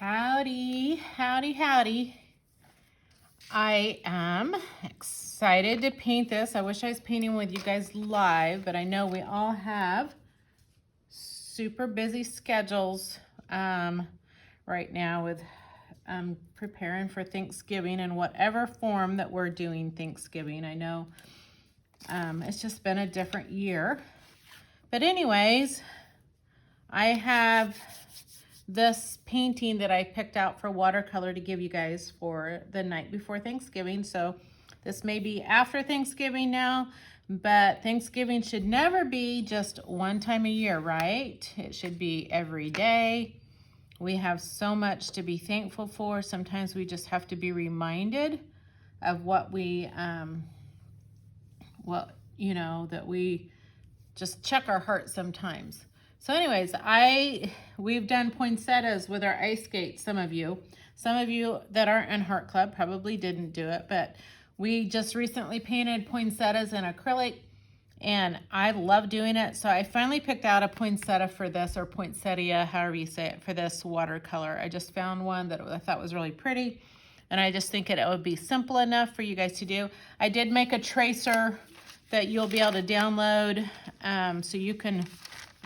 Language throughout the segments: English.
Howdy, howdy, howdy. I am excited to paint this. I wish I was painting with you guys live, but I know we all have super busy schedules right now with preparing for Thanksgiving in whatever form that we're doing Thanksgiving. I know it's just been a different year. But anyways, I have this painting that I picked out for watercolor to give you guys for the night before Thanksgiving. So this may be after Thanksgiving now, but Thanksgiving should never be just one time a year, right? It should be every day. We have so much to be thankful for. Sometimes we just have to be reminded of what we, that we just check our heart sometimes. So anyways, we've done poinsettias with our ice skates, some of you. Some of you that aren't in Heart Club probably didn't do it, but we just recently painted poinsettias in acrylic, and I love doing it. So I finally picked out a poinsettia for this, or poinsettia, however you say it, for this watercolor. I just found one that I thought was really pretty, and I just think it would be simple enough for you guys to do. I did make a tracer that you'll be able to download, so you can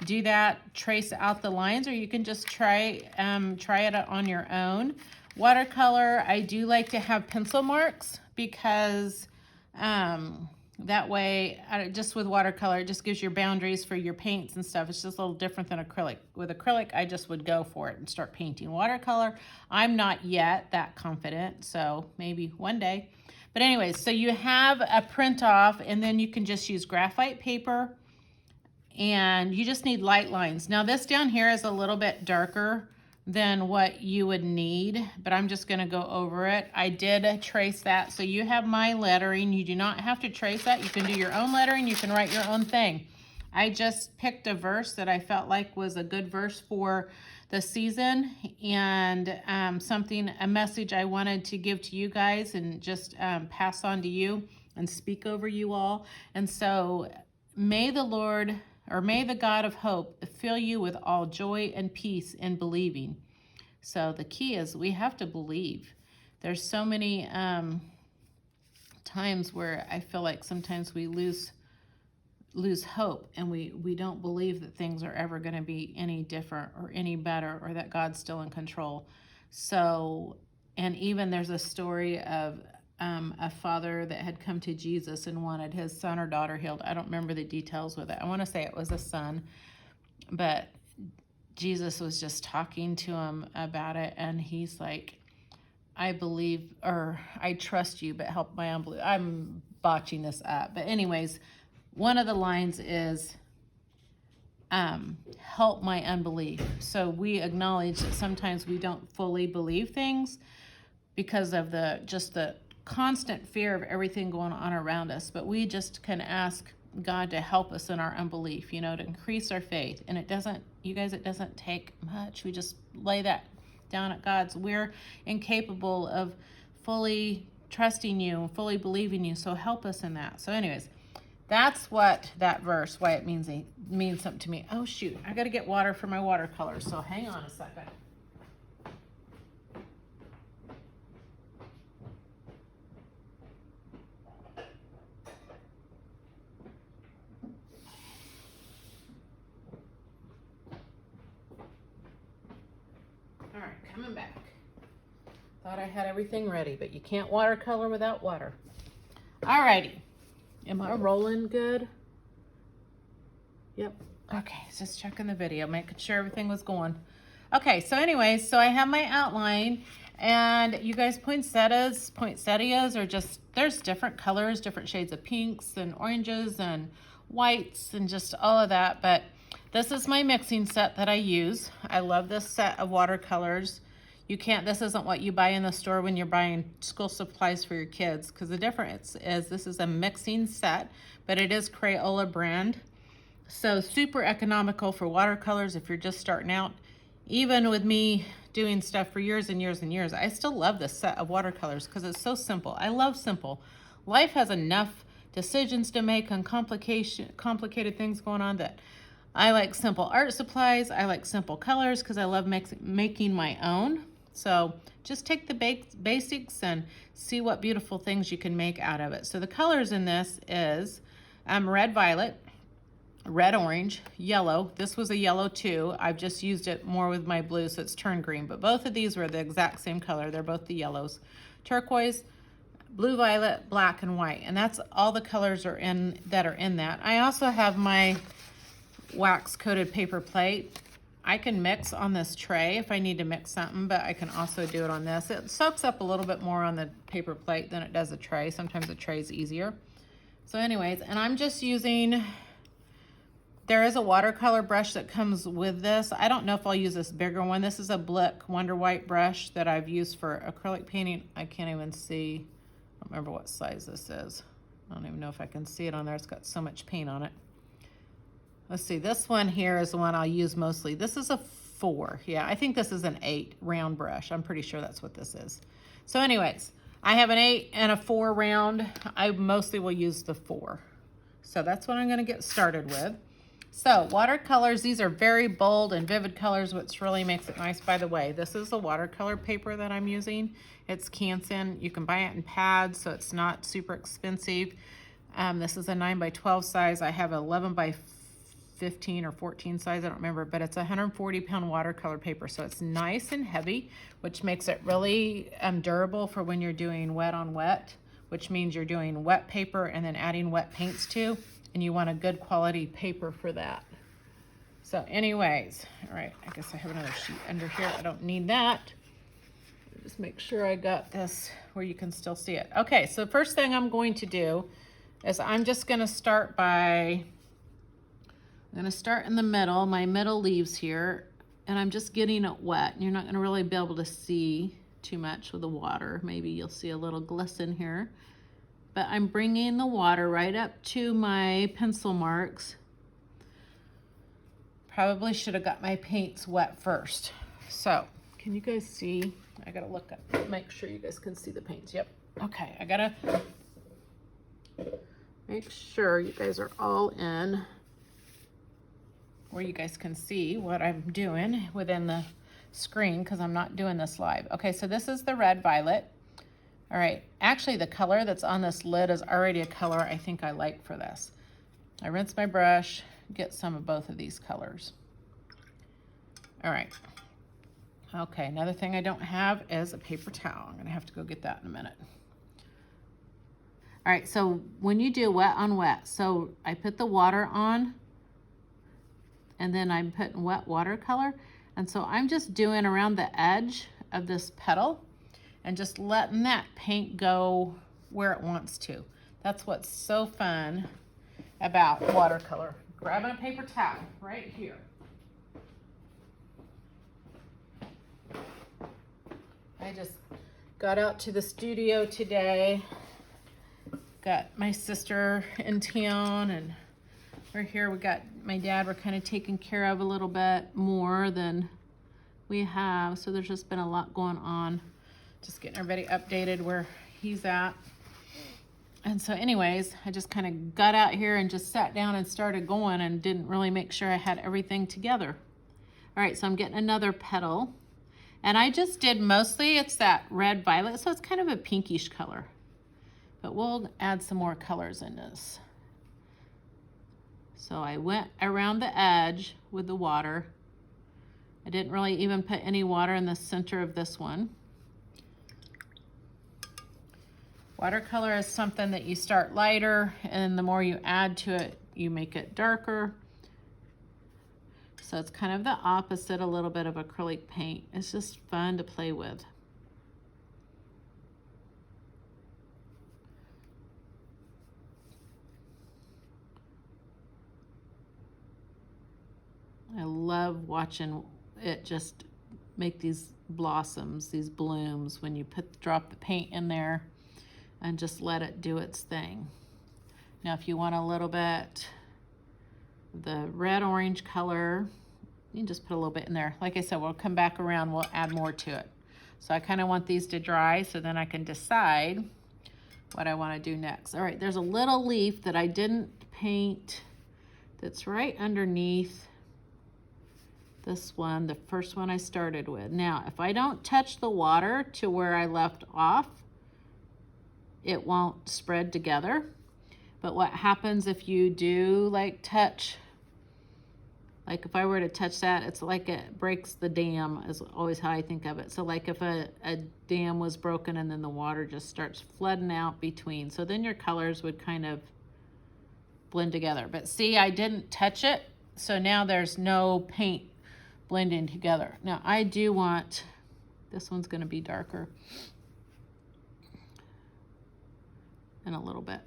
do that, trace out the lines, or you can just try it on your own. Watercolor, I do like to have pencil marks because that way, just with watercolor, it just gives your boundaries for your paints and stuff. It's just a little different than acrylic. With acrylic, I just would go for it and start painting. Watercolor, I'm not yet that confident, so maybe one day. But anyways, so you have a print off, and then you can just use graphite paper, and you just need light lines. Now this down here is a little bit darker than what you would need, but I'm just gonna go over it. I did trace that, so you have my lettering. You do not have to trace that. You can do your own lettering, you can write your own thing. I just picked a verse that I felt like was a good verse for the season, and a message I wanted to give to you guys and just pass on to you and speak over you all. And so may the God of hope fill you with all joy and peace in believing. So the key is we have to believe. There's so many times where I feel like sometimes we lose hope, and we don't believe that things are ever going to be any different or any better, or that God's still in control. So, and even there's a story of a father that had come to Jesus and wanted his son or daughter healed. I don't remember the details with it. I want to say it was a son, but Jesus was just talking to him about it, and he's like, I believe, or I trust you, but help my unbelief. I'm botching this up. But anyways, one of the lines is, help my unbelief. So we acknowledge that sometimes we don't fully believe things because of the constant fear of everything going on around us, but we just can ask God to help us in our unbelief, to increase our faith. And it doesn't take much. We just lay that down at God's. We're incapable of fully trusting you, fully believing you, so help us in that. So anyways, that's what that verse, why it means something to me. Oh shoot, I gotta get water for my watercolor, so hang on a second. All right, coming back. Thought I had everything ready, but you can't watercolor without water. All righty. Am I rolling good? Yep. Okay, just checking the video, making sure everything was going. Okay, so anyways, so I have my outline, and you guys, poinsettias are just, there's different colors, different shades of pinks and oranges and whites and just all of that, but this is my mixing set that I use. I love this set of watercolors. This isn't what you buy in the store when you're buying school supplies for your kids, because the difference is this is a mixing set, but it is Crayola brand. So super economical for watercolors if you're just starting out. Even with me doing stuff for years and years and years, I still love this set of watercolors because it's so simple. I love simple. Life has enough decisions to make and complicated things going on that I like simple art supplies. I like simple colors because I love making my own. So just take the basics and see what beautiful things you can make out of it. So the colors in this is red violet, red orange, yellow. This was a yellow too. I've just used it more with my blue, so it's turned green. But both of these were the exact same color. They're both the yellows. Turquoise, blue violet, black, and white. And that's all the colors are in that. I also have my wax coated paper plate. I can mix on this tray if I need to mix something, but I can also do it on this. It soaks up a little bit more on the paper plate than it does a tray. Sometimes the tray is easier. So anyways, and I'm just using, there is a watercolor brush that comes with this. I don't know if I'll use this bigger one. This is a Blick Wonder White brush that I've used for acrylic painting. I can't even see, I don't remember what size this is. I don't even know if I can see it on there. It's got so much paint on it. Let's see, this one here is the one I'll use mostly. This is a 4. Yeah, I think this is an 8 round brush. I'm pretty sure that's what this is. So anyways, I have an 8 and a 4 round. I mostly will use the 4. So that's what I'm gonna get started with. So watercolors, these are very bold and vivid colors, which really makes it nice. By the way, this is the watercolor paper that I'm using. It's Canson. You can buy it in pads, so it's not super expensive. This is a 9 by 12 size. I have 11 by 15 or 14 size, I don't remember, but it's a 140-pound watercolor paper, so it's nice and heavy, which makes it really durable for when you're doing wet on wet, which means you're doing wet paper and then adding wet paints too, and you want a good quality paper for that. So anyways, all right, I guess I have another sheet under here. I don't need that. Just make sure I got this where you can still see it. Okay, so the first thing I'm going to do is I'm just gonna start by, I'm gonna start in the middle, my middle leaves here, and I'm just getting it wet. You're not gonna really be able to see too much with the water. Maybe you'll see a little glisten here. But I'm bringing the water right up to my pencil marks. Probably should have got my paints wet first. So, can you guys see? I gotta look up, make sure you guys can see the paints. Yep, okay, I gotta make sure you guys are all in where you guys can see what I'm doing within the screen, because I'm not doing this live. Okay, so this is the red violet. All right, actually the color that's on this lid is already a color I think I like for this. I rinse my brush, get some of both of these colors. All right. Okay, another thing I don't have is a paper towel. I'm gonna have to go get that in a minute. All right, so when you do wet on wet, so I put the water on, and then I'm putting wet watercolor. And so I'm just doing around the edge of this petal and just letting that paint go where it wants to. That's what's so fun about watercolor. Grabbing a paper towel right here. I just got out to the studio today. Got my sister in town, and we're here. We got my dad, we're kind of taking care of a little bit more than we have. So there's just been a lot going on. Just getting everybody updated where he's at. And so anyways, I just kind of got out here and just sat down and started going and didn't really make sure I had everything together. All right, so I'm getting another petal. And I just did mostly, it's that red violet, so it's kind of a pinkish color. But we'll add some more colors in this. So I went around the edge with the water. I didn't really even put any water in the center of this one. Watercolor is something that you start lighter, and the more you add to it, you make it darker. So it's kind of the opposite a little bit of acrylic paint. It's just fun to play with. I love watching it just make these blossoms, these blooms, when you drop the paint in there and just let it do its thing. Now, if you want a little bit, the red-orange color, you can just put a little bit in there. Like I said, we'll come back around, we'll add more to it. So I kind of want these to dry so then I can decide what I want to do next. All right, there's a little leaf that I didn't paint that's right underneath This one, the first one I started with. Now, if I don't touch the water to where I left off, it won't spread together. But what happens if you do like touch, like if I were to touch that, it's like it breaks the dam, is always how I think of it. So like if a dam was broken and then the water just starts flooding out between. So then your colors would kind of blend together. But see, I didn't touch it. So now there's no paint blending together. Now I do want, this one's gonna be darker in a little bit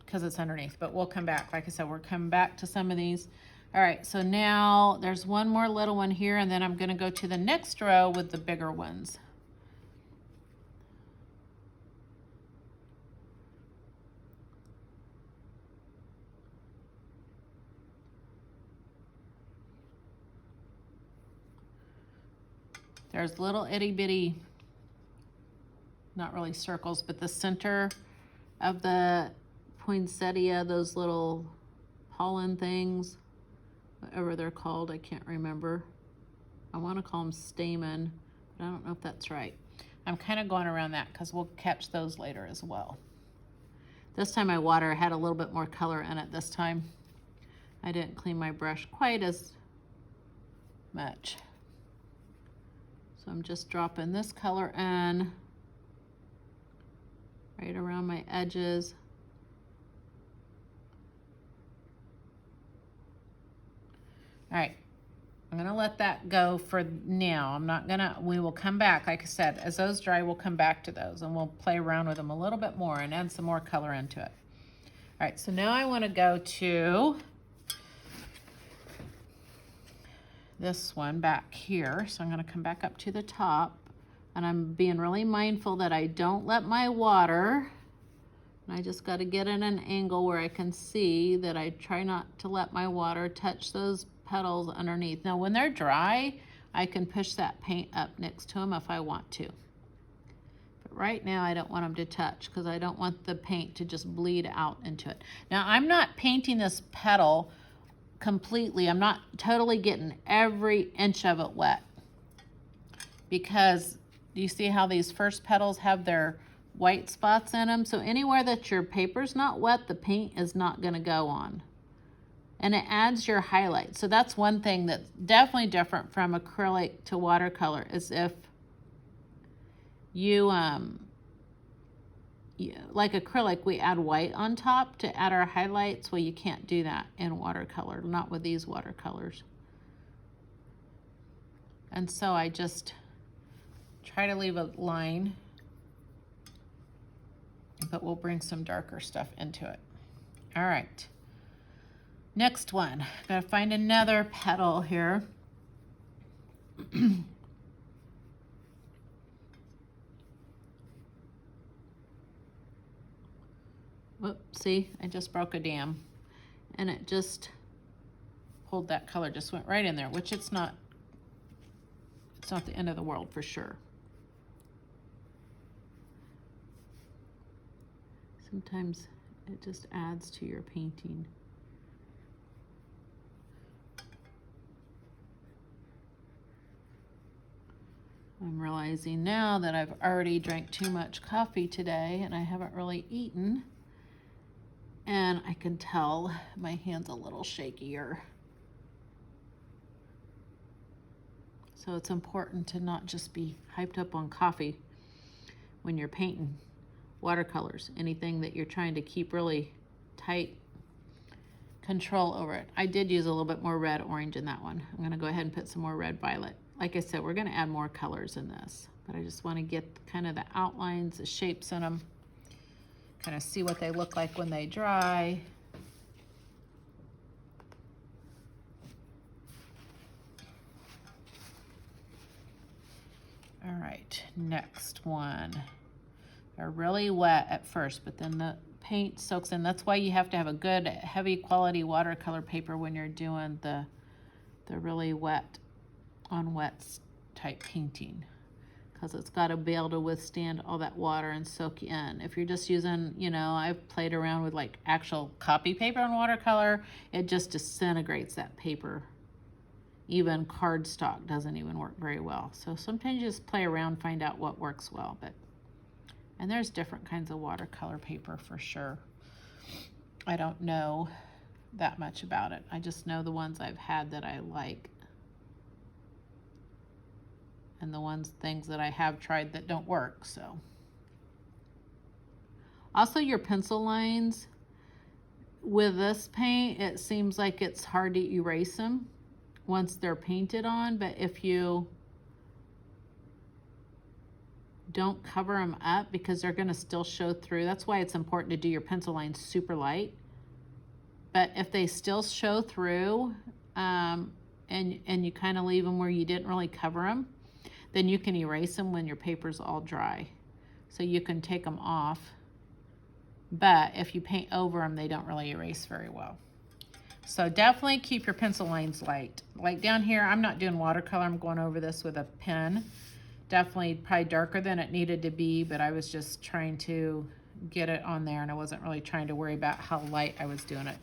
because it's underneath, but we'll come back. Like I said, we're coming back to some of these. All right, so now there's one more little one here, and then I'm gonna go to the next row with the bigger ones. There's little itty bitty, not really circles, but the center of the poinsettia, those little pollen things, whatever they're called, I can't remember. I want to call them stamen, but I don't know if that's right. I'm kind of going around that because we'll catch those later as well. This time my water had a little bit more color in it this time. I didn't clean my brush quite as much. So I'm just dropping this color in right around my edges. All right, I'm gonna let that go for now. I'm not gonna, we will come back, like I said, as those dry, we'll come back to those and we'll play around with them a little bit more and add some more color into it. All right, so now I wanna go to this one back here. So I'm gonna come back up to the top, and I'm being really mindful that I don't let my water, and I just gotta get in an angle where I can see that I try not to let my water touch those petals underneath. Now when they're dry, I can push that paint up next to them if I want to. But right now I don't want them to touch because I don't want the paint to just bleed out into it. Now I'm not painting this petal completely. I'm not totally getting every inch of it wet, because do you see how these first petals have their white spots in them? So anywhere that your paper's not wet, the paint is not going to go on, and it adds your highlight. So that's one thing that's definitely different from acrylic to watercolor, is if you like acrylic, we add white on top to add our highlights. Well, you can't do that in watercolor, not with these watercolors. And so I just try to leave a line, but we'll bring some darker stuff into it. All right, next one. Gotta find another petal here. Whoop, see, I just broke a dam, and it just pulled that color, just went right in there, which it's not the end of the world for sure. Sometimes it just adds to your painting. I'm realizing now that I've already drank too much coffee today and I haven't really eaten. And I can tell my hand's a little shakier. So it's important to not just be hyped up on coffee when you're painting watercolors, anything that you're trying to keep really tight control over it. I did use a little bit more red orange in that one. I'm gonna go ahead and put some more red violet. Like I said, we're gonna add more colors in this, but I just wanna get kind of the outlines, the shapes in them, kind of see what they look like when they dry. All right, next one. They're really wet at first, but then the paint soaks in. That's why you have to have a good heavy quality watercolor paper when you're doing the really wet on wet type painting, because it's got to be able to withstand all that water and soak in. If you're just using, you know, I've played around with like actual copy paper on watercolor, it just disintegrates that paper Even cardstock doesn't even work very well. So sometimes you just play around, find out what works well. And there's different kinds of watercolor paper for sure. I don't know that much about it. I just know the ones I've had that I like. And the things that I have tried that don't work, so. Also, your pencil lines, with this paint, it seems like it's hard to erase them once they're painted on, but if you don't cover them up, because they're gonna still show through, that's why it's important to do your pencil lines super light. But if they still show through, and you kind of leave them where you didn't really cover them, then you can erase them when your paper's all dry. So you can take them off, but if you paint over them, they don't really erase very well. So definitely keep your pencil lines light. Like down here, I'm not doing watercolor, I'm going over this with a pen. Definitely probably darker than it needed to be, but I was just trying to get it on there and I wasn't really trying to worry about how light I was doing it.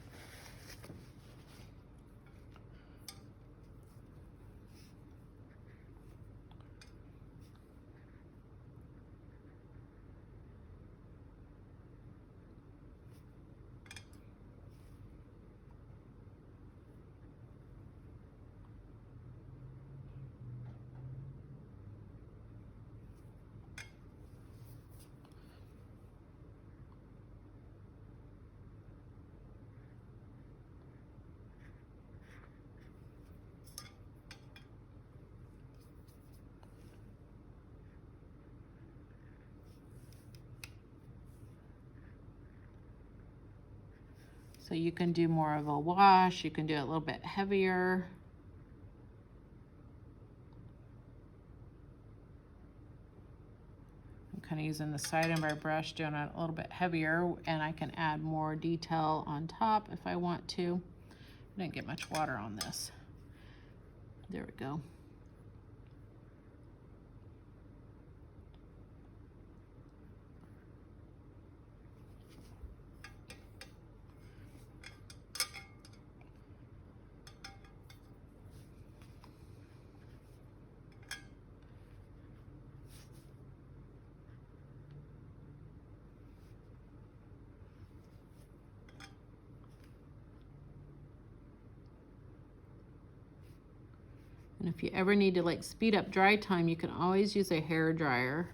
So you can do more of a wash, you can do it a little bit heavier. I'm kind of using the side of my brush, doing it a little bit heavier, and I can add more detail on top if I want to. I didn't get much water on this. There we go. And if you ever need to like speed up dry time, you can always use a hair dryer.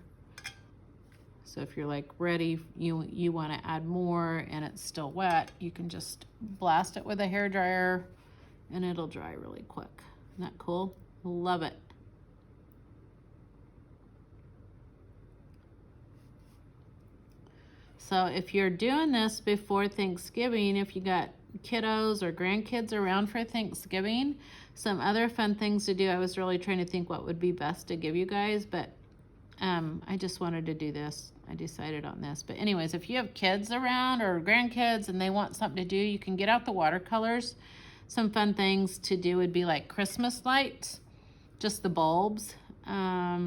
So if you're like ready, you want to add more and it's still wet, you can just blast it with a hair dryer and it'll dry really quick. Isn't that cool? Love it. So if you're doing this before Thanksgiving, if you got kiddos or grandkids around for Thanksgiving, some other fun things to do. I was really trying to think what would be best to give you guys, but I just wanted to do this. I decided on this. But anyways, if you have kids around or grandkids and they want something to do, you can get out the watercolors. Some fun things to do would be like Christmas lights, just the bulbs. I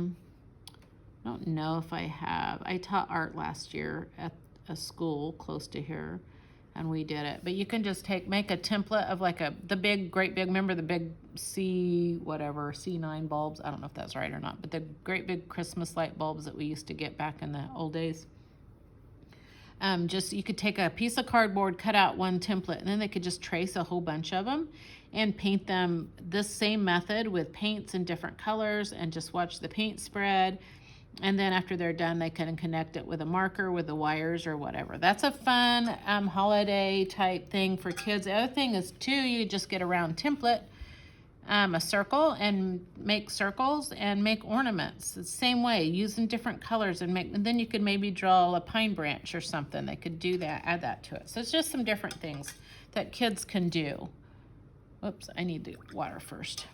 don't know if I taught art last year at a school close to here, and we did it. But you can just make a template of like great big, remember the big C9 bulbs? I don't know if that's right or not, but the great big Christmas light bulbs that we used to get back in the old days. You could take a piece of cardboard, cut out one template, and then they could just trace a whole bunch of them and paint them this same method with paints in different colors and just watch the paint spread. And then after they're done, they can connect it with a marker with the wires or whatever. That's a fun holiday type thing for kids. The other thing is too, you just get a round template, a circle, and make circles and make ornaments. The same way, using different colors and then you could maybe draw a pine branch or something. They could do that, add that to it. So it's just some different things that kids can do. Oops, I need the water first.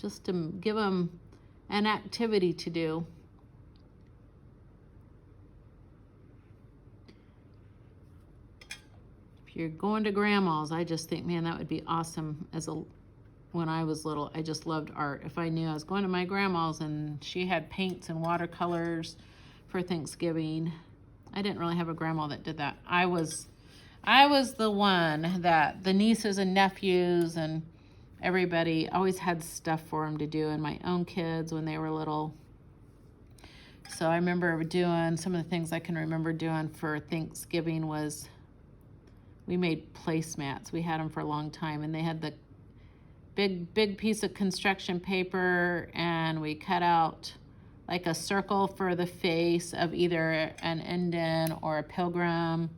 Just to give them an activity to do. If you're going to grandma's, I just think, man, that would be awesome. When I was little, I just loved art. If I knew I was going to my grandma's and she had paints and watercolors for Thanksgiving. I didn't really have a grandma that did that. I was the one that the nieces and nephews and everybody always had stuff for them to do, and my own kids when they were little. So I remember doing, some of the things I can remember doing for Thanksgiving was we made placemats. We had them for a long time, and they had the big piece of construction paper, and we cut out like a circle for the face of either an Indian or a pilgrim,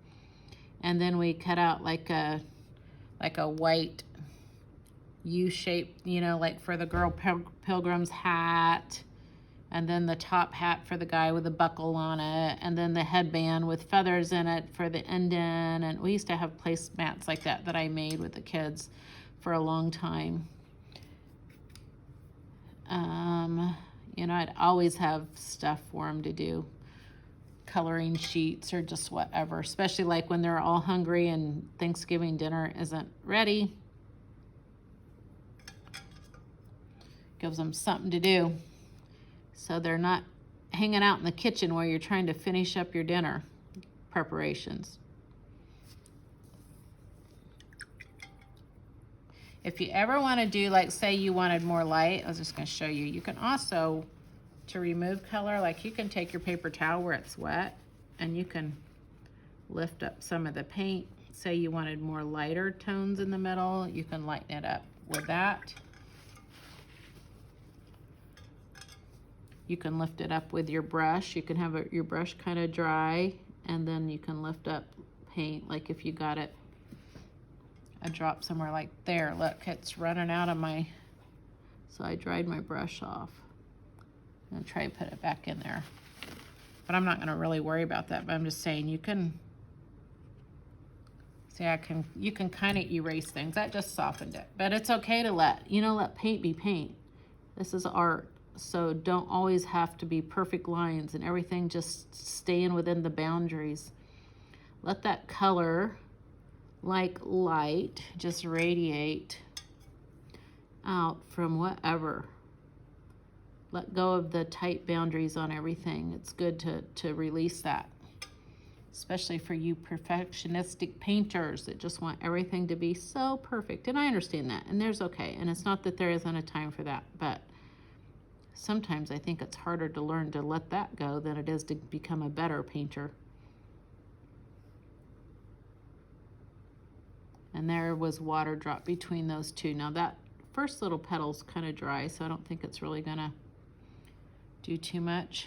and then we cut out like a white U shape, you know, like for the girl pilgrim's hat, and then the top hat for the guy with the buckle on it, and then the headband with feathers in it for the Indian. And we used to have placemats like that I made with the kids for a long time. You know, I'd always have stuff for them to do, coloring sheets or just whatever, especially like when they're all hungry and Thanksgiving dinner isn't ready. Gives them something to do, so they're not hanging out in the kitchen while you're trying to finish up your dinner preparations. If you ever want to do, like, say you wanted more light, I was just going to show you. You can also, to remove color, like you can take your paper towel where it's wet and you can lift up some of the paint. Say you wanted more lighter tones in the middle, you can lighten it up with that. You can lift it up with your brush. You can have your brush kind of dry, and then you can lift up paint, like if you got it a drop somewhere like there. Look, it's running out of my, so I dried my brush off. I'm gonna try to put it back in there. But I'm not gonna really worry about that, but I'm just saying you can, see, you can kind of erase things. That just softened it. But it's okay to let paint be paint. This is art. So don't always have to be perfect lines and everything, just staying within the boundaries. Let that color, like light, just radiate out from whatever. Let go of the tight boundaries on everything. It's good to release that, especially for you perfectionistic painters that just want everything to be so perfect. And I understand that, and there's okay. And it's not that there isn't a time for that, but sometimes I think it's harder to learn to let that go than it is to become a better painter. And there was water drop between those two. Now that first little petal's kind of dry, so I don't think it's really gonna do too much.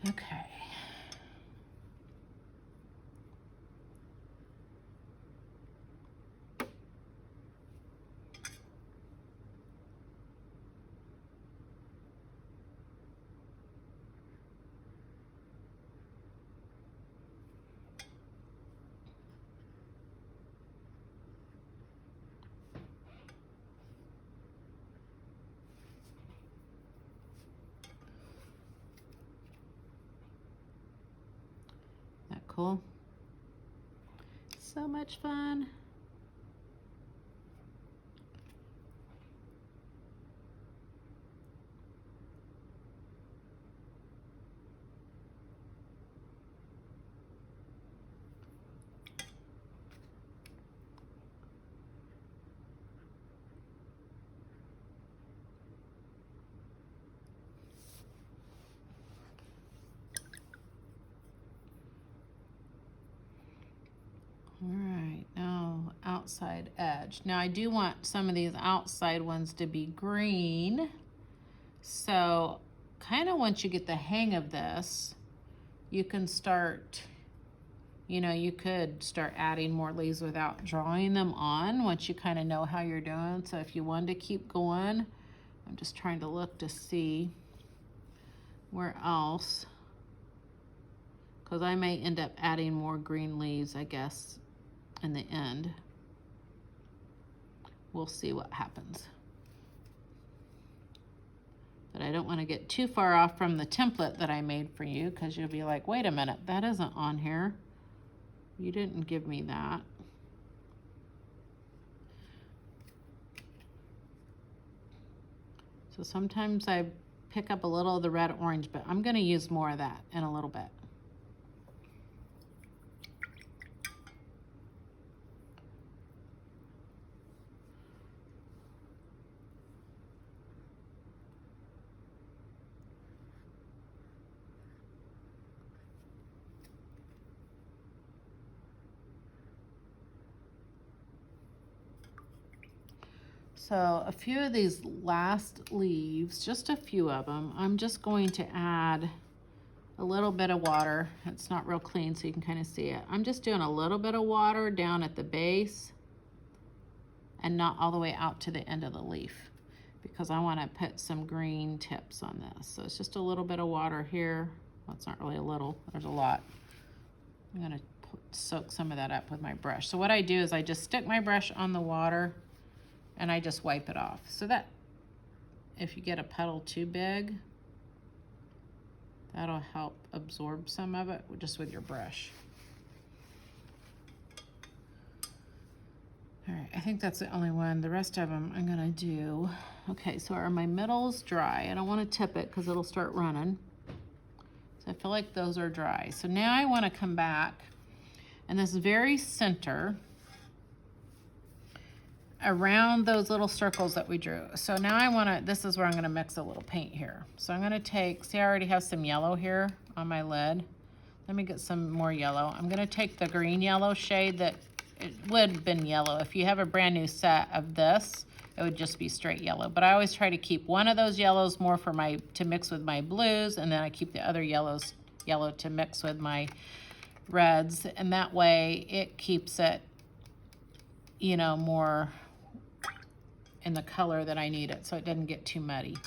Okay. Cool. So much fun. All right, now outside edge. Now I do want some of these outside ones to be green. So kind of once you get the hang of this, you can start, you could start adding more leaves without drawing them on once you kind of know how you're doing. So if you wanted to keep going, I'm just trying to look to see where else, because I may end up adding more green leaves, I guess, in the end. We'll see what happens. But I don't want to get too far off from the template that I made for you, because you'll be like, wait a minute, that isn't on here. You didn't give me that. So sometimes I pick up a little of the red orange, but I'm gonna use more of that in a little bit. So a few of these last leaves, just a few of them, I'm just going to add a little bit of water. It's not real clean, so you can kind of see it. I'm just doing a little bit of water down at the base and not all the way out to the end of the leaf, because I want to put some green tips on this. So it's just a little bit of water here. Well, it's not really a little, there's a lot. I'm gonna soak some of that up with my brush. So what I do is I just stick my brush on the water and I just wipe it off. So that if you get a petal too big, that'll help absorb some of it just with your brush. All right, I think that's the only one. The rest of them I'm gonna do. Okay, so are my middles dry? I don't wanna tip it because it'll start running. So I feel like those are dry. So now I wanna come back and this very center, around those little circles that we drew. So now I wanna, this is where I'm gonna mix a little paint here. So I'm gonna take, see I already have some yellow here on my lid. Let me get some more yellow. I'm gonna take the green yellow shade that, it would have been yellow. If you have a brand new set of this, it would just be straight yellow. But I always try to keep one of those yellows more for my, to mix with my blues, and then I keep the other yellows, yellow to mix with my reds. And that way it keeps it, you know, more in the color that I need it, so it doesn't get too muddy.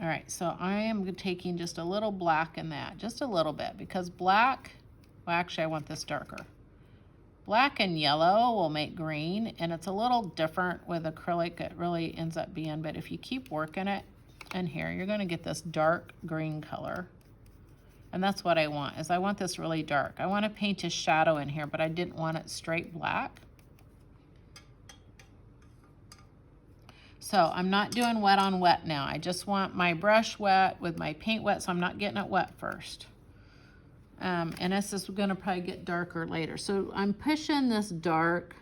All right, so I am taking just a little black in that, just a little bit, because black, well actually I want this darker. Black and yellow will make green, and it's a little different with acrylic, it really ends up being, but if you keep working it in here, you're gonna get this dark green color. And that's what I want, is I want this really dark. I wanna paint a shadow in here, but I didn't want it straight black. So I'm not doing wet on wet now. I just want my brush wet with my paint wet, so I'm not getting it wet first. And this is gonna probably get darker later. So I'm pushing this dark.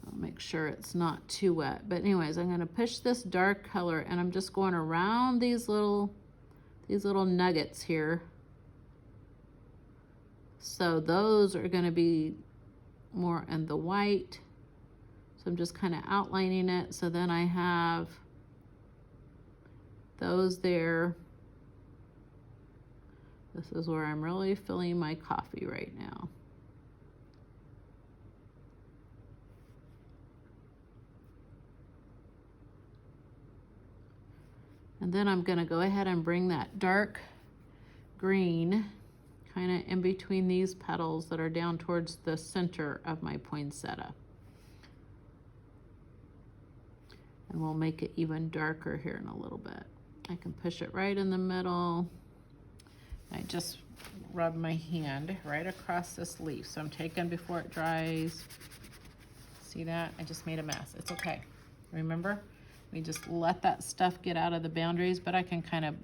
I'll make sure it's not too wet. But anyways, I'm gonna push this dark color and I'm just going around these little nuggets here. So those are gonna be more in the white. So I'm just kind of outlining it. So then I have those there. This is where I'm really filling my coffee right now. And then I'm gonna go ahead and bring that dark green kind of in between these petals that are down towards the center of my poinsettia. And we'll make it even darker here in a little bit. I can push it right in the middle. I just rub my hand right across this leaf. So I'm taking before it dries. See that? I just made a mess. It's okay. Remember, we just let that stuff get out of the boundaries, but I can kind of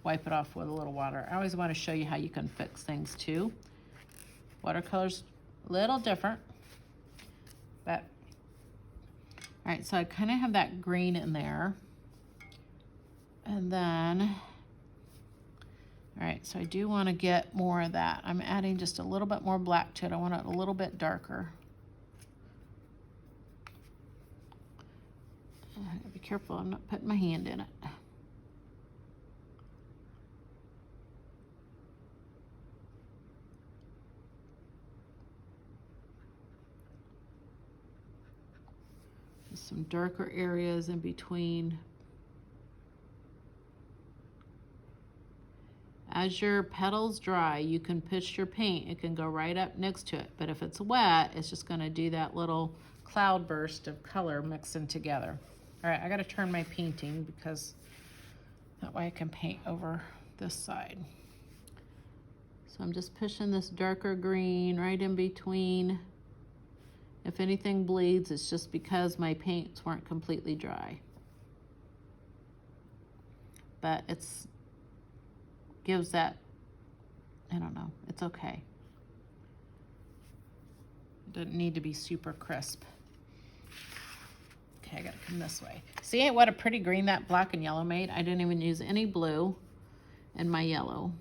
wipe it off with a little water. I always want to show you how you can fix things too. Watercolor's a little different, but all right, so I kind of have that green in there. And then, all right, so I do want to get more of that. I'm adding just a little bit more black to it. I want it a little bit darker. Be careful, I'm not putting my hand in it. Some darker areas in between. As your petals dry, you can push your paint. It can go right up next to it. But if it's wet, it's just gonna do that little cloud burst of color mixing together. All right, I gotta turn my painting because that way I can paint over this side. So I'm just pushing this darker green right in between. If anything bleeds, it's just because my paints weren't completely dry. but it's gives that, I don't know, it's okay. It doesn't need to be super crisp. Okay, I gotta come this way. See what a pretty green that black and yellow made? I didn't even use any blue in my yellow.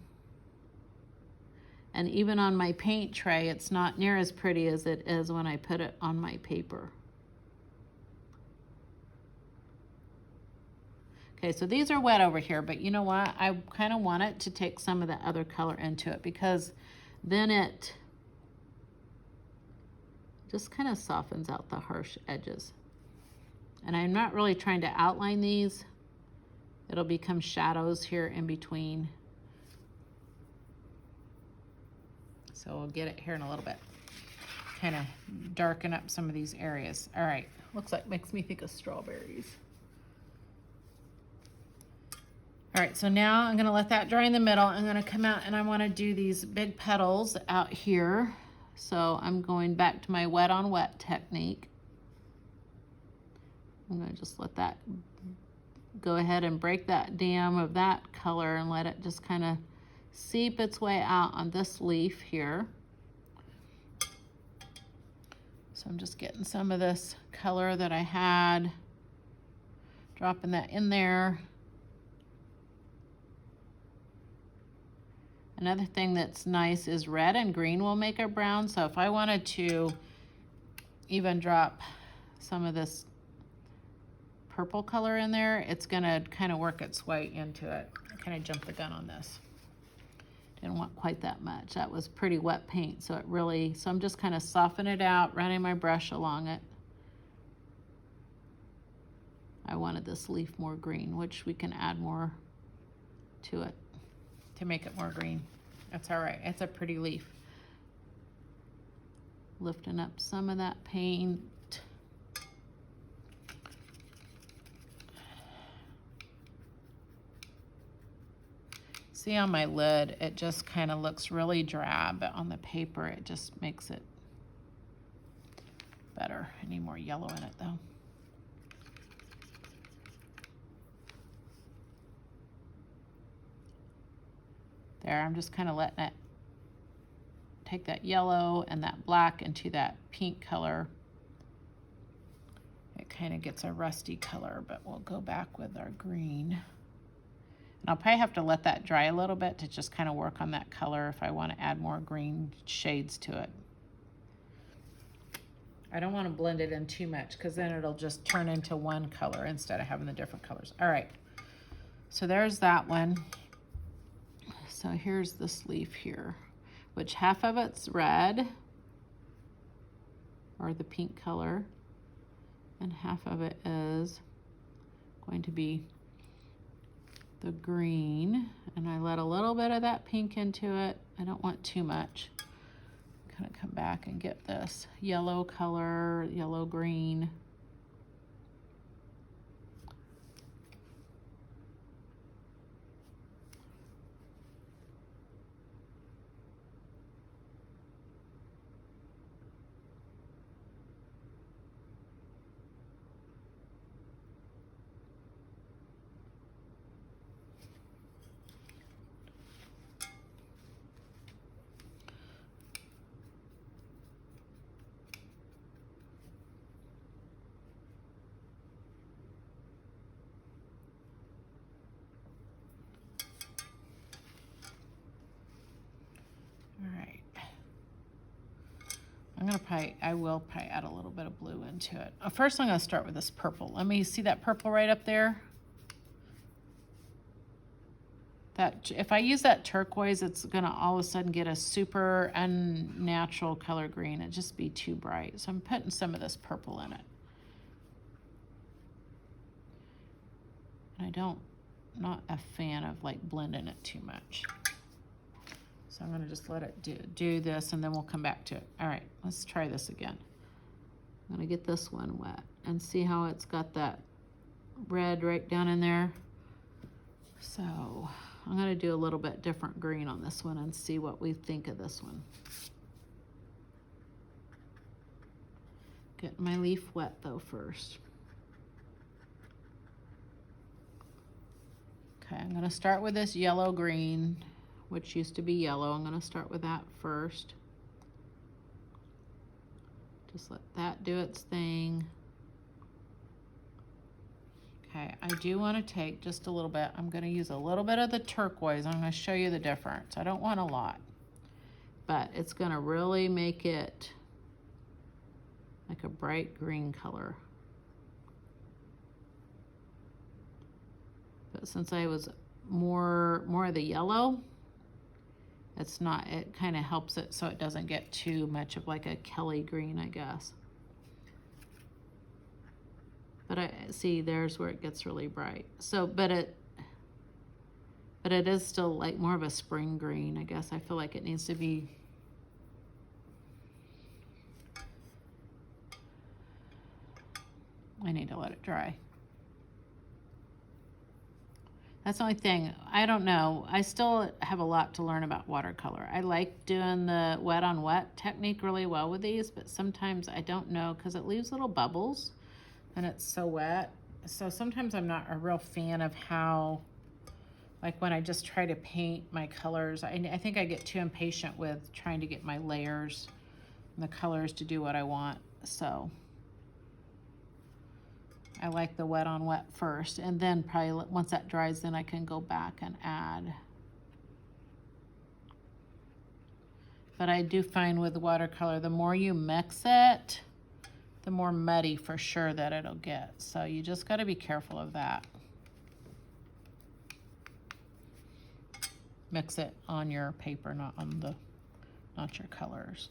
And even on my paint tray, it's not near as pretty as it is when I put it on my paper. Okay, so these are wet over here, but you know what? I kind of want it to take some of the other color into it, because then it just kind of softens out the harsh edges. And I'm not really trying to outline these. It'll become shadows here in between. So we'll get it here in a little bit. Kind of darken up some of these areas. All right, looks like, makes me think of strawberries. All right, so now I'm gonna let that dry in the middle. I'm gonna come out and I wanna do these big petals out here. So I'm going back to my wet on wet technique. I'm gonna just let that go ahead and break that dam of that color and let it just kind of seep its way out on this leaf here. So I'm just getting some of this color that I had, dropping that in there. Another thing that's nice is red and green will make a brown. So if I wanted to even drop some of this purple color in there, it's gonna kind of work its way into it. I kind of jumped the gun on this. Didn't want quite that much. That was pretty wet paint, so it really, so I'm just kind of softening it out, running my brush along it. I wanted this leaf more green, which we can add more to it to make it more green. That's all right, it's a pretty leaf. Lifting up some of that paint. See on my lid, it just kind of looks really drab, but on the paper, it just makes it better. I need more yellow in it though. There, I'm just kind of letting it take that yellow and that black into that pink color. It kind of gets a rusty color, but we'll go back with our green. And I'll probably have to let that dry a little bit to just kind of work on that color if I want to add more green shades to it. I don't want to blend it in too much because then it'll just turn into one color instead of having the different colors. All right, so there's that one. So here's this leaf here, which half of it's red, or the pink color, and half of it is going to be the green, and I let a little bit of that pink into it. I don't want too much. Kind of come back and get this yellow color, yellow green. I will probably add a little bit of blue into it. First, I'm gonna start with this purple. Let me see that purple right up there. That, if I use that turquoise, it's gonna all of a sudden get a super unnatural color green. It'd just be too bright. So I'm putting some of this purple in it. And not a fan of like blending it too much. So I'm gonna just let it do this, and then we'll come back to it. All right, let's try this again. I'm gonna get this one wet and see how it's got that red right down in there. So I'm gonna do a little bit different green on this one and see what we think of this one. Get my leaf wet though first. Okay, I'm going to start with this yellow green, which used to be yellow. I'm going to start with that first. Just let that do its thing. Okay, I do want to take just a little bit. I'm going to use a little bit of the turquoise. I'm going to show you the difference. I don't want a lot, but it's going to really make it like a bright green color. But since I was more of the yellow, it's not, it kind of helps it so it doesn't get too much of like a Kelly green, I guess. But I see there's where it gets really bright. So, but it is still like more of a spring green, I guess. I feel like it needs to be. I need to let it dry. That's the only thing. I don't know. I still have a lot to learn about watercolor. I like doing the wet on wet technique really well with these, but sometimes I don't know because it leaves little bubbles and it's so wet. So sometimes I'm not a real fan of how, like when I just try to paint my colors, I think I get too impatient with trying to get my layers and the colors to do what I want. So I like the wet on wet first, and then probably once that dries, then I can go back and add. But I do find with watercolor, the more you mix it, the more muddy for sure that it'll get. So you just got to be careful of that. Mix it on your paper, not your colors.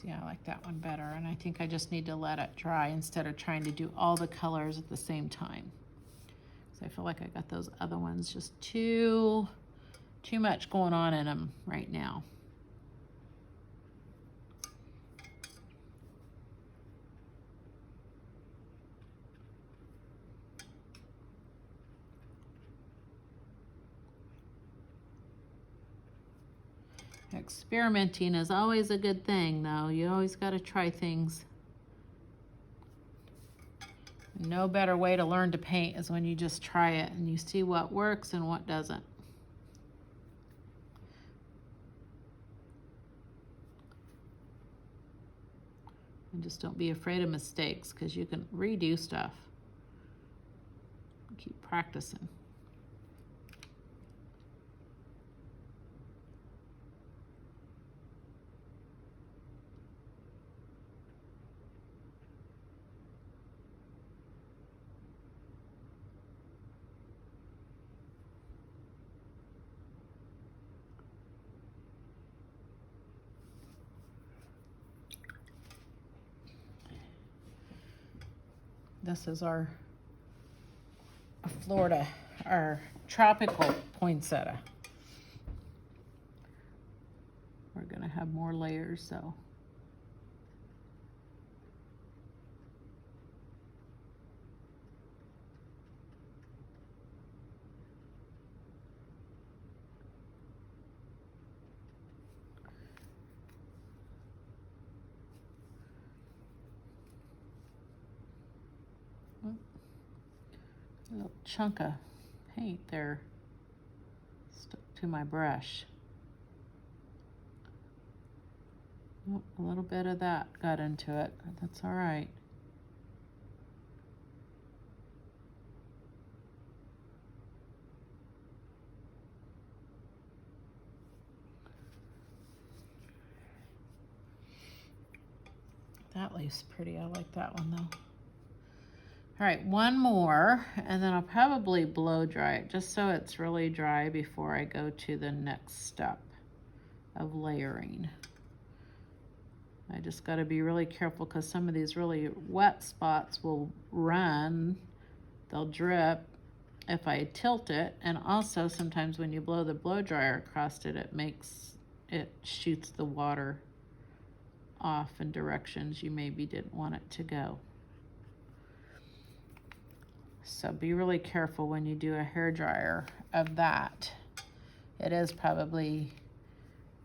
See, I like that one better, and I think I just need to let it dry instead of trying to do all the colors at the same time. So I feel like I got those other ones just too much going on in them right now. Experimenting is always a good thing, though. You always got to try things. No better way to learn to paint is when you just try it and you see what works and what doesn't. And just don't be afraid of mistakes, because you can redo stuff. Keep practicing. This is our Florida, our tropical poinsettia. We're gonna have more layers, so. A little chunk of paint there stuck to my brush. Oh, a little bit of that got into it, but that's all right. That leaves pretty. I like that one though. All right, one more, and then I'll probably blow dry it just so it's really dry before I go to the next step of layering. I just got to be really careful because some of these really wet spots will run, they'll drip, if I tilt it, and also sometimes when you blow the blow dryer across it, it shoots the water off in directions you maybe didn't want it to go. So be really careful when you do a hair dryer of that. It is probably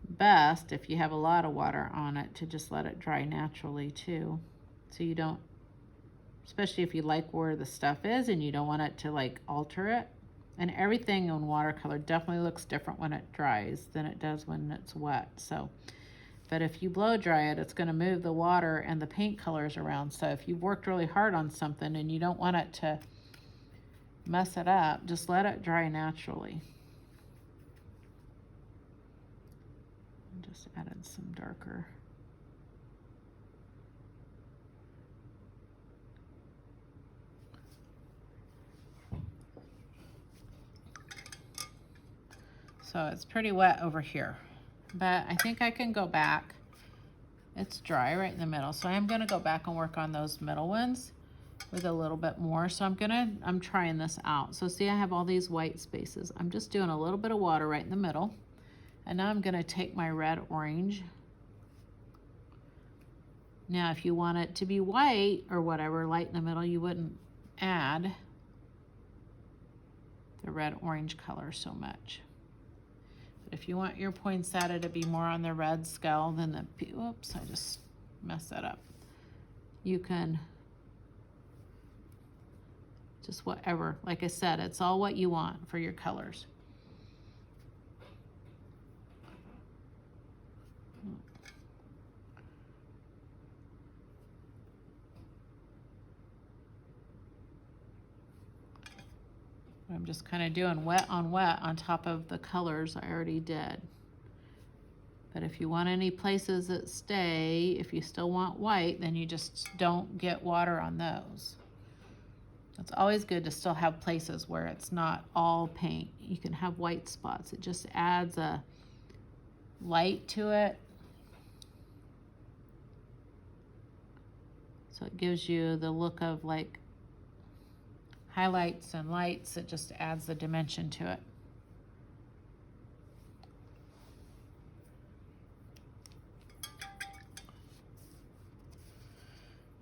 best if you have a lot of water on it to just let it dry naturally too. So you don't, especially if you like where the stuff is and you don't want it to like alter it. And everything on watercolor definitely looks different when it dries than it does when it's wet. So, but if you blow dry it, it's going to move the water and the paint colors around. So if you've worked really hard on something and you don't want it to mess it up, just let it dry naturally. Just added some darker. So it's pretty wet over here, but I think I can go back. It's dry right in the middle, so I'm gonna go back and work on those middle ones with a little bit more. So I'm trying this out. So see, I have all these white spaces. I'm just doing a little bit of water right in the middle. And now I'm gonna take my red orange. Now, if you want it to be white or whatever, light in the middle, you wouldn't add the red orange color so much. But if you want your poinsettia to be more on the red scale than the, oops, I just messed that up. You can just whatever, like I said, it's all what you want for your colors. I'm just kind of doing wet on top of the colors I already did. But if you want any places that stay, if you still want white, then you just don't get water on those. It's always good to still have places where it's not all paint. You can have white spots. It just adds a light to it. So it gives you the look of like highlights and lights. It just adds the dimension to it.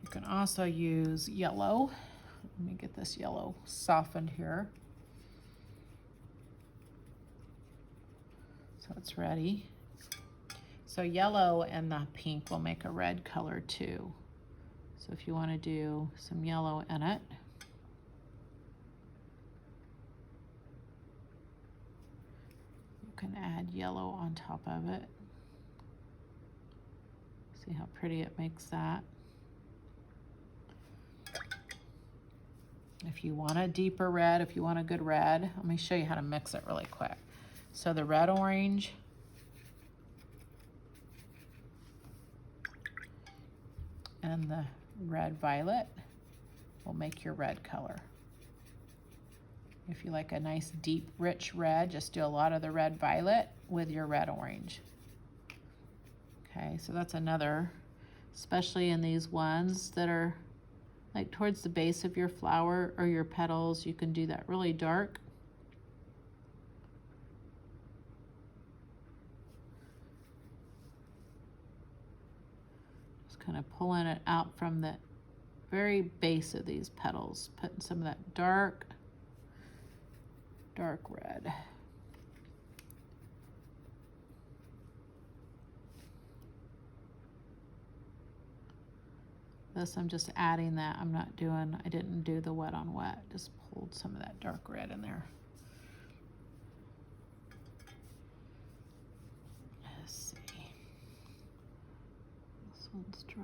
You can also use yellow. Let me get this yellow softened here. So it's ready. So yellow and the pink will make a red color too. So if you want to do some yellow in it, you can add yellow on top of it. See how pretty it makes that. If you want a deeper red, if you want a good red, let me show you how to mix it really quick. So the red orange, and the red violet will make your red color. If you like a nice deep rich red, just do a lot of the red violet with your red orange. Okay, so that's another, especially in these ones that are like towards the base of your flower or your petals, you can do that really dark. Just kind of pulling it out from the very base of these petals, putting some of that dark red. This, I'm just adding that. I didn't do the wet on wet. Just pulled some of that dark red in there. Let's see. This one's dry.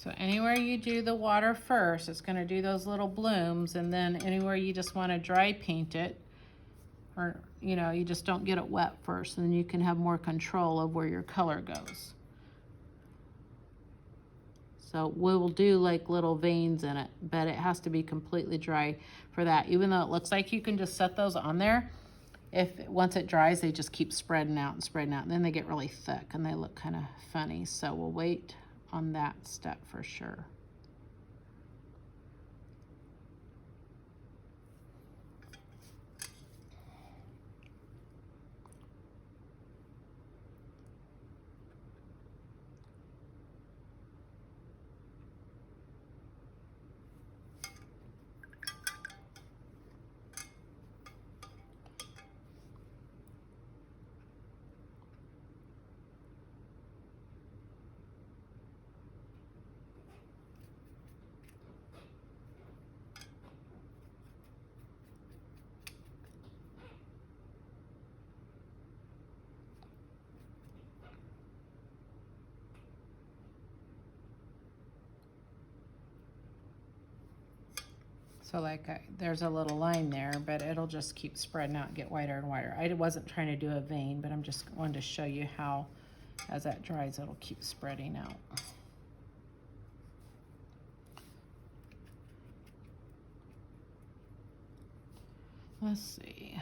So anywhere you do the water first, it's going to do those little blooms, and then anywhere you just want to dry paint it, or you know, you just don't get it wet first, and then you can have more control of where your color goes. So we'll do like little veins in it, but it has to be completely dry for that. Even though it looks like you can just set those on there, once it dries, they just keep spreading out, and then they get really thick and they look kind of funny. So we'll wait on that step for sure. So like there's a little line there, but it'll just keep spreading out and get wider and wider. I wasn't trying to do a vein, but I'm just wanted to show you how, as that dries, it'll keep spreading out. Let's see,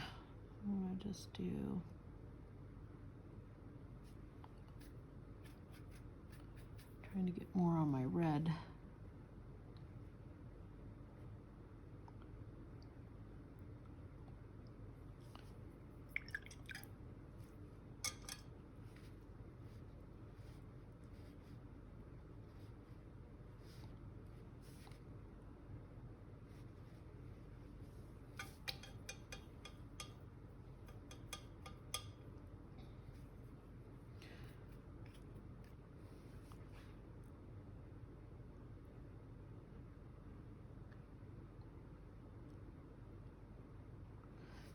I'm gonna just do, trying to get more on my red.